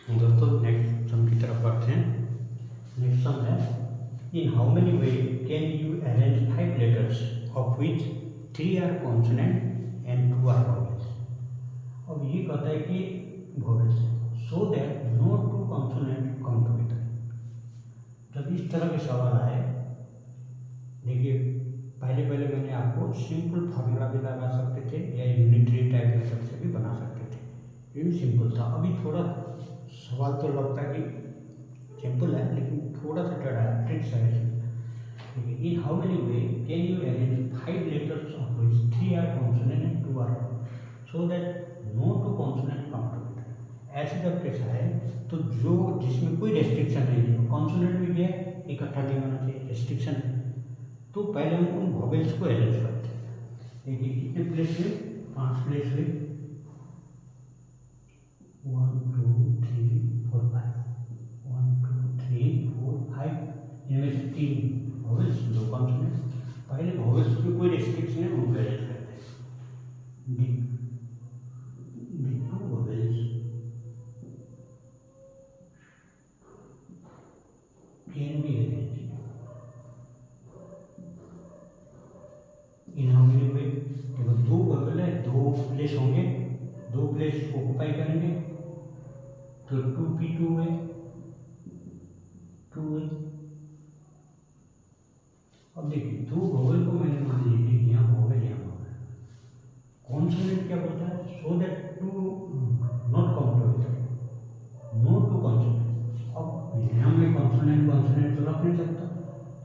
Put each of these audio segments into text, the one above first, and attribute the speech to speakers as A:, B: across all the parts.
A: दोस्तों next sum की तरफ बढ़ते हैं। नेक्स्ट सम है, in how many way can you arrange 5 letters of which 3 are consonant and 2 are vowels. अब ये कहता है कि vowels so that no 2 consonant come together. जब इस तरह के सवाल आए, देखिए पहले पहले मैंने आपको सिंपल फार्मूला भी लगा सकते थे या यूनिटरी टाइप मेथड से भी बना सकते थे, ये भी सिंपल था। अभी थोड़ा सवाल तो लगता है कि सिंपल है, लेकिन थोड़ा सा टेढ़ा है, ट्रिक्स है इसमें। In how many way can you arrange 5 letters of which 3 are consonant and 2 are so that no 2 consonant come together. ऐसे जब केस आए तो जो जिसमें कोई रेस्ट्रिक्शन नहीं है, कॉन्सोनेंट भी है, इकट्ठा नहीं होना चाहिए, रेस्ट्रिक्शन है, तो पहले हम उन वोवेल्स को अरेंज करते हैं। देखिए कितने प्लेस हुए, 5 प्लेस हुए, 1 2 3 4 5, 1 2 3 4 5, इनमें से 3 वोवेल्स, 2 कॉन्सोनेंट। पहले वोवेल्स में कोई रेस्ट्रिक्शन है, उनको अरेंज करते हैं। दी 2 vowels can be arrange in how many वे। देखो 2 वोवेल है, 2 प्लेस होंगे, 2 प्लेस ऑक्यूपाई करेंगे, तो 2p2 है, 2 है। अब देखिए 2 वोवेल को मैंने मान लीजिए यहाँ वोवेल, यहाँ वोवेल। कॉन्सोनेंट क्या बोलता है, so that 2 not come together, no 2 consonant. अब यहाँ मैं कॉन्सोनेंट कॉन्सोनेंट तो रख नहीं सकता,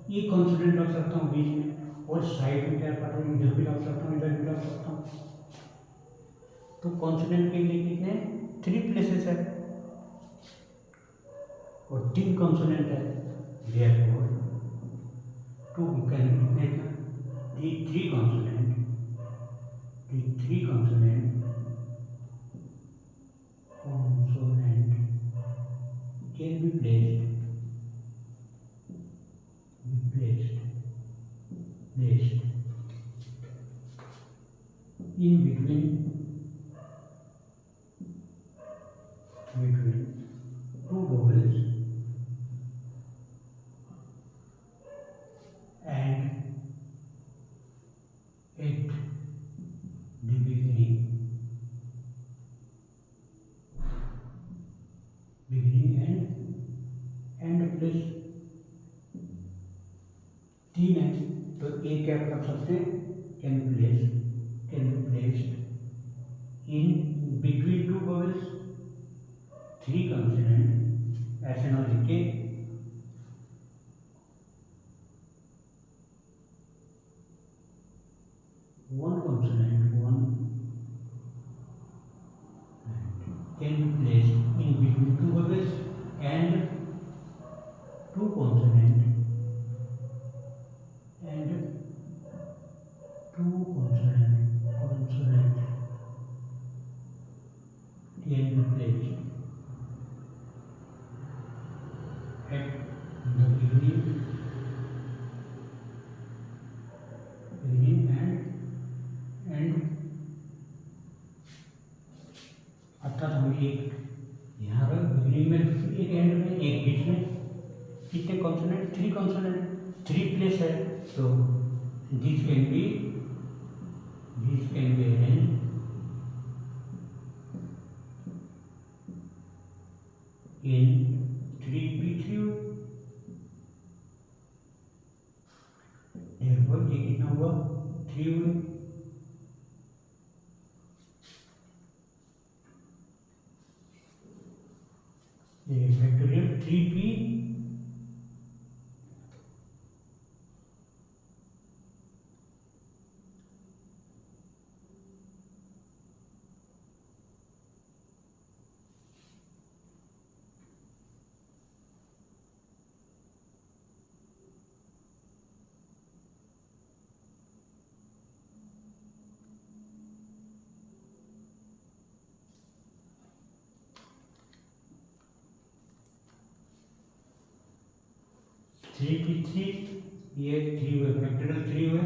A: ये कॉन्सोनेंट रख सकता हूँ बीच में, और साइड में क्या करता हूँ, इधर भी रख सकता हूँ, इधर भी रख सकता हूँ। तो कॉन्सोनेंट के लिए कितने 3 प्लेसेस है और 3 कॉन्सोनेंट है, देयरफॉर 2 कैन इतने दी 3 consonant, the 3 consonant can be placed in between 2 vowels and at the beginning and plus 3 है, तो एक क्या रख सकते हैं, can be placed in between 2 vowels, 3 consonant. ऐसे ना लिखे, one consonant, one can be placed in between 2 vowels and 2 consonant and 2 consonant can be placed at the beginning and अर्थात हम एक यहाँ पर बिगिनिंग में, एक एंड में, एक बीच में। कितने कॉन्सोनेंट, 3 कॉन्सोनेंट, 3 प्लेस है, तो this can be arrange in 3p3। therefore ये कितना हुआ, 3 हुए। ये फैक्टोरियल 3p ये 3 हुए, फैक्टोरियल 3 हुए,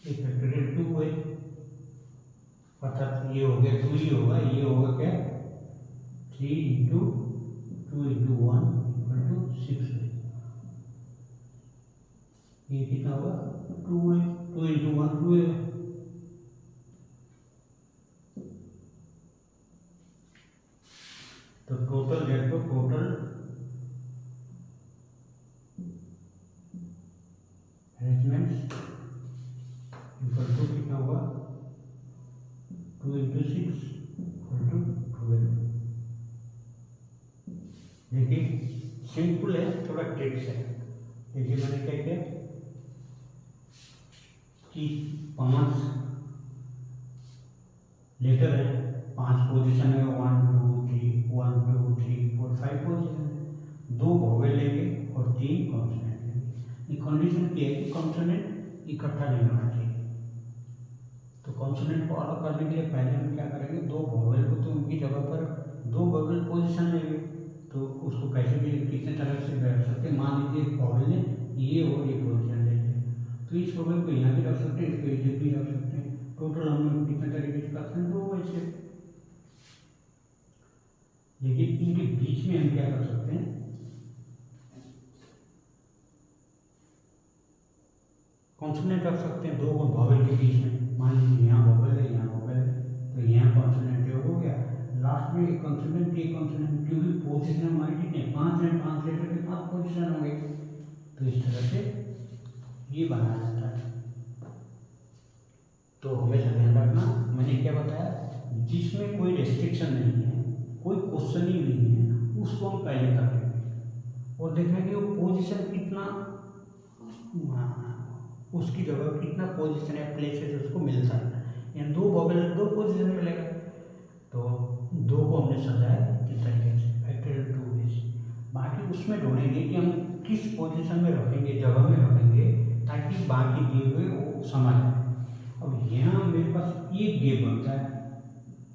A: ये फैक्टोरियल 2 हुए, अर्थात ये हो गया 2 ही होगा, ये होगा क्या 3 इंटू 2 इंटू 1 इक्वल टू 6 है। ये कितना होगा 2 है, 2 इंटू 1 2 है। तो टोटल देखो, टोटल अरेंजमेंट्स इक्वल टू कितना होगा 2 इंटू 6 इक्वल टू 12। देखिए सिंपल है, थोड़ा ट्रिक्स है। देखिए मैंने क्या किया कि 5 लेटर है, 5 पोजीशन है, 1 2 3 1 2 3 4 5 पोजीशन है, 2 वोवेल लेंगे और 3 कॉन्सोनेंट लेंगे। ये कंडीशन क्या है कि कॉन्सोनेंट इकट्ठा नहीं होना चाहिए। तो कॉन्सोनेंट को अलग करने के लिए पहले हम क्या करेंगे, 2 वोवेल को तो उनकी जगह पर 2 वोवेल पोजीशन लेंगे। तो उसको कैसे भी कितने तरह से बैठ सकते हैं। मान लीजिए वोवेल ने ये और ये पोजीशन ले लिया, तो इस वोवेल को यहाँ भी रख सकते हैं, इसको इधर भी रख सकते हैं। टोटल हम लोग कितने तरीके से करते हैं 2 ऐसे। लेकिन इनके बीच में हम क्या कर सकते हैं, कॉन्सोनेंट रख सकते हैं 2 वोवेल के बीच में। मान लीजिए यहाँ वोवेल है, यहाँ वोवेल है, तो यहाँ कॉन्सोनेंट हो गया, लास्ट में एक कॉन्सोनेंट ये कॉन्सोनेंट, क्योंकि पोजीशन हमारी कितने 5 है, 5 लेटर के 5 पोजीशन होंगे। तो इस तरह से ये बनाया जाता है। तो हमेशा ध्यान रखना, मैंने क्या बताया, जिसमें कोई रेस्ट्रिक्शन नहीं है, कोई क्वेश्चन ही नहीं है, उसको हम पहले कर लेंगे और देखेंगे वो पोजीशन कितना, उसकी जगह कितना पोजीशन है, प्लेसेस उसको मिलता है। यानी 2 वोवेल 2 पोजीशन मिलेगा। तो 2 को हमने सजाया इस तरीके से फैक्टोरियल 2 है। बाकी उसमें ढूंढेंगे कि हम किस पोजीशन में रखेंगे, जगह में रखेंगे, ताकि बाकी दिए हुए वो समझ आए। अब यहाँ मेरे पास एक गेप बनता है,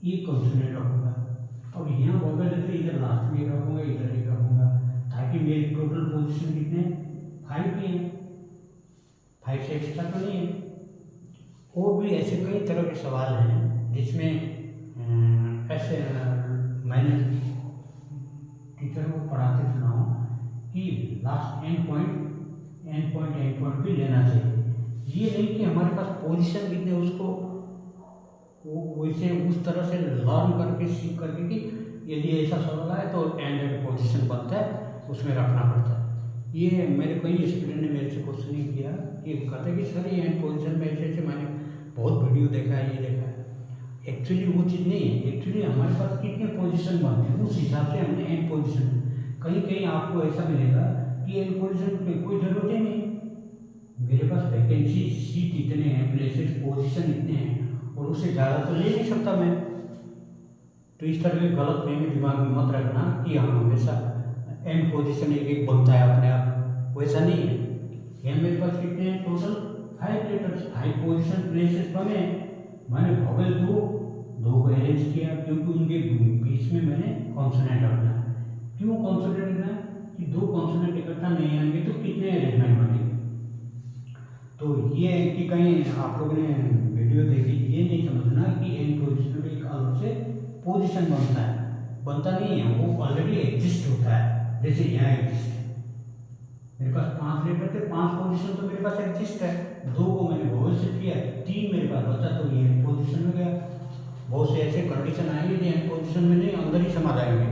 A: ये कॉन्सोनेंट रखूँगा। अब यहाँ वोवेल है तो इधर लास्ट में रखूँगा, इधर ही रखूँगा, ताकि मेरी टोटल पोजीशन कितने 5 ही हैं, 5 से एक्स्ट्रा तो नहीं है। और भी ऐसे कई तरह के सवाल हैं जिसमें ऐसे मैंने टीचर को पढ़ाते सुना हूँ कि लास्ट एंड पॉइंट भी लेना चाहिए। ये नहीं कि हमारे पास पोजीशन कितने उसको वैसे उस तरह से लर्न करके सीख करके कि यदि ऐसा सवाल आए तो एंड पोजीशन बनता है, उसमें रखना पड़ता है। ये मेरे कई स्टूडेंट ने मेरे से क्वेश्चनिंग किया, ये कहते हैं कि सर ये एंड पोजीशन में ऐसे मैंने बहुत वीडियो देखा है, ये देखा है। एक्चुअली वो चीज़ नहीं है। एक्चुअली हमारे पास कितने पोजीशन बनते हैं, उस हिसाब से हमने एंड पोजीशन। कहीं कहीं आपको ऐसा मिलेगा कि एंड पोजीशन की कोई ज़रूरत ही नहीं, मेरे पास वैकेंसी सीट इतने हैं, प्लेसेस पोजीशन इतने हैं, और उससे ज़्यादा तो ले नहीं सकता मैं। तो इस तरह के गलत फहमी दिमाग में मत रखना कि हम हमेशा एंड पोजीशन एक बनता है अपने आप, वैसा नहीं है। यहाँ मेरे पास कितने हैं टोटल 5 लेटर्स, 5 पोजीशन प्लेसेस बने। मैंने वोवेल 2 को अरेंज किया, क्योंकि उनके बीच में मैंने कॉन्सोनेंट रखना है। क्यों कॉन्सोनेंट रखना है कि 2 कॉन्सोनेंट इकट्ठा नहीं आएंगे तो कितने अरेंजमेंट बनेंगे। तो ये है कि कहीं आप लोगों ने वीडियो देखी, ये नहीं समझना कि एंड पोजीशन में एक अलग से पोजीशन बनता नहीं है, वो ऑलरेडी एग्जिस्ट होता है। जैसे यहाँ एग्जिस्ट है, मेरे पास 5 लेटर थे, 5 पोजीशन तो मेरे पास एग्जिस्ट है, 2 को मैंने वोवेल से किया, 3 मेरे पास बचा, तो ये एंड पोजीशन में गया। बहुत से ऐसे कंडीशन आएंगे जो एंड पोजीशन में नहीं, अंदर ही समा जाएंगे,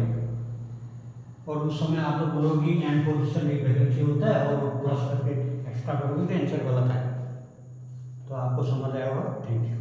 A: और उस समय आप लोग बोलोगे एंड पोजीशन एक वैकेंसी होता है और प्लस करके एक्स्ट्रा करोगे तो आंसर गलत आएगा। तो आपको समझ आया होगा। Thank you.